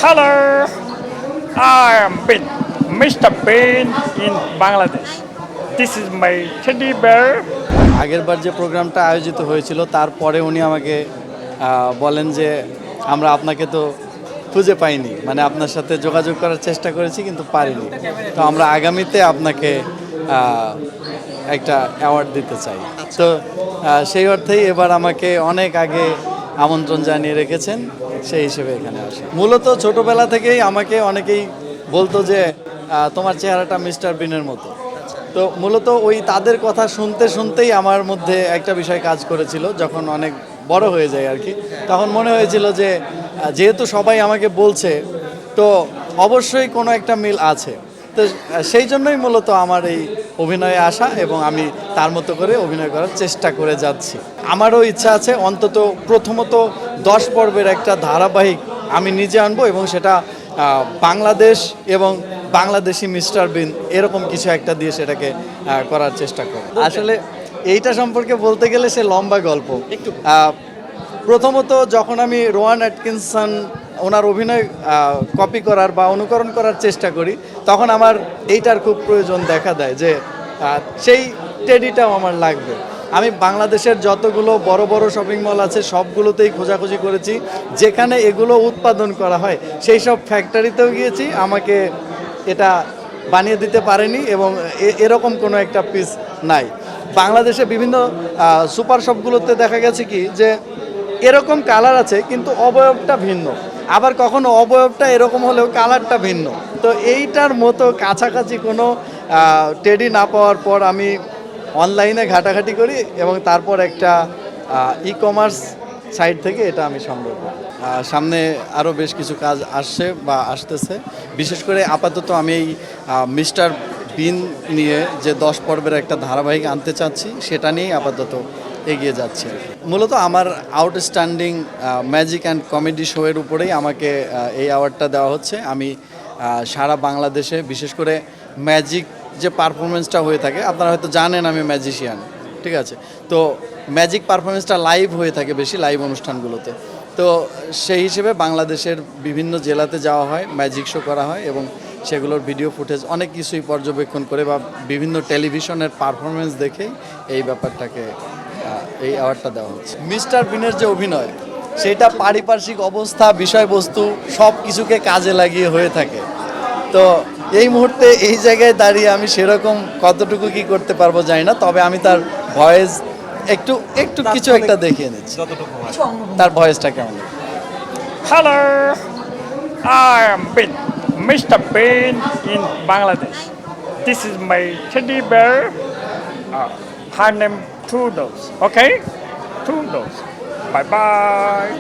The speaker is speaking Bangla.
Hello, I am Bin, Mr. Bean in Bangladesh. This is my teddy bear. আগেরবার যে প্রোগ্রামটা আয়োজিত হয়েছিল তারপরে উনি আমাকে বলেন যে আমরা আপনাকে তো খুঁজে পাইনি, মানে আপনার সাথে যোগাযোগ করার চেষ্টা করেছি কিন্তু পারিনি। তো আমরা আগামীতে আপনাকে একটা অ্যাওয়ার্ড দিতে চাই। তো সেই অর্থেই এবার আমাকে অনেক আগে আমন্ত্রণ জানিয়ে রেখেছেন, সেই হিসেবে এখানে আসে। মূলত ছোটবেলা থেকেই আমাকে অনেকেই বলতো যে তোমার চেহারাটা মিস্টার বিনের মতো। তো মূলত ওই তাদের কথা শুনতে শুনতেই আমার মধ্যে একটা বিষয় কাজ করেছিল, যখন অনেক বড় হয়ে যায় আর কি। তখন মনে হয়েছিল যে যেহেতু সবাই আমাকে বলছে, তো অবশ্যই কোনো একটা মিল আছে। তো সেই জন্যই মূলত আমার এই অভিনয়ে আসা, এবং আমি তার মতো করে অভিনয় করার চেষ্টা করে যাচ্ছি। আমারও ইচ্ছা আছে অন্তত প্রথমত 10 পর্বের একটা ধারাবাহিক আমি নিজে আনবো, এবং সেটা বাংলাদেশ এবং বাংলাদেশি মিস্টার বিন এরকম কিছু একটা দিয়ে সেটাকে করার চেষ্টা করব। আসলে এইটা সম্পর্কে বলতে গেলে সে লম্বা গল্প। একটু প্রথমত যখন আমি রোয়ান অ্যাটকিনসন ওনার অভিনয় কপি করার বা অনুকরণ করার চেষ্টা করি, তখন আমার এইটার খুব প্রয়োজন দেখা দেয় যে সেই টেডিটাও আমার লাগবে। আমি বাংলাদেশের যতগুলো বড় বড় শপিং মল আছে সবগুলোতেই খোঁজাখুঁজি করেছি, যেখানে এগুলো উৎপাদন করা হয় সেই সব ফ্যাক্টরিতেও গিয়েছি, আমাকে এটা বানিয়ে দিতে পারেনি, এবং এরকম কোনো একটা পিস নাই। বাংলাদেশে বিভিন্ন সুপার শপগুলোতে দেখা গেছে কি যে এরকম কালার আছে কিন্তু অবয়বটা ভিন্ন, আবার কখনো অবয়বটা এরকম হলেও কালারটা ভিন্ন। তো এইটার মতো কাছাকাছি কোনো টেডি না পাওয়ার পর আমি অনলাইনে ঘাটাঘাটি করি, এবং তারপর একটা ই কমার্স সাইট থেকে এটা আমি সংগ্রহ করি। সামনে আরও বেশ কিছু কাজ আসছে বা আসতেছে। বিশেষ করে আপাতত আমি এই মিস্টার বিন নিয়ে যে 10 পর্বের একটা ধারাবাহিক আনতে চাচ্ছি, সেটা নিয়েই আপাতত এগিয়ে যাচ্ছে। মূলত আমার আউটস্ট্যান্ডিং ম্যাজিক অ্যান্ড কমেডি শোয়ের উপরেই আমাকে এই অ্যাওয়ার্ডটা দেওয়া হচ্ছে। আমি সারা বাংলাদেশে বিশেষ করে ম্যাজিক যে পারফরমেন্সটা হয়ে থাকে, আপনারা হয়তো জানেন আমি ম্যাজিশিয়ান, ঠিক আছে। তো ম্যাজিক পারফরমেন্সটা লাইভ হয়ে থাকে বেশি, লাইভ অনুষ্ঠানগুলোতে। তো সেই হিসেবে বাংলাদেশের বিভিন্ন জেলাতে যাওয়া হয়, ম্যাজিক শো করা হয়, এবং সেগুলোর ভিডিও ফুটেজ অনেক কিছুই পর্যবেক্ষণ করে বা বিভিন্ন টেলিভিশনের পারফরমেন্স দেখেই এই ব্যাপারটাকে এই অ্যাওয়ার্ডটা দেওয়া হচ্ছে। মিস্টার বিনের যে অভিনয়, সেটা পারিপার্শ্বিক অবস্থা, বিষয়বস্তু সব কিছুকে কাজে লাগিয়ে হয়ে থাকে। তো এই মুহূর্তে এই জায়গায় দাঁড়িয়ে আমি সেরকম কতটুকু কি করতে পারবো জানি না, তবে আমি তার ভয়েস একটু একটু কিছু একটা দেখিয়ে নিচ্ছি, তার ভয়েসটা কেমন। Hello, I am Bin, Mr. Bean in Bangladesh. This is my teddy bear. Her name Toodles. Okay, Toodles. Bye bye.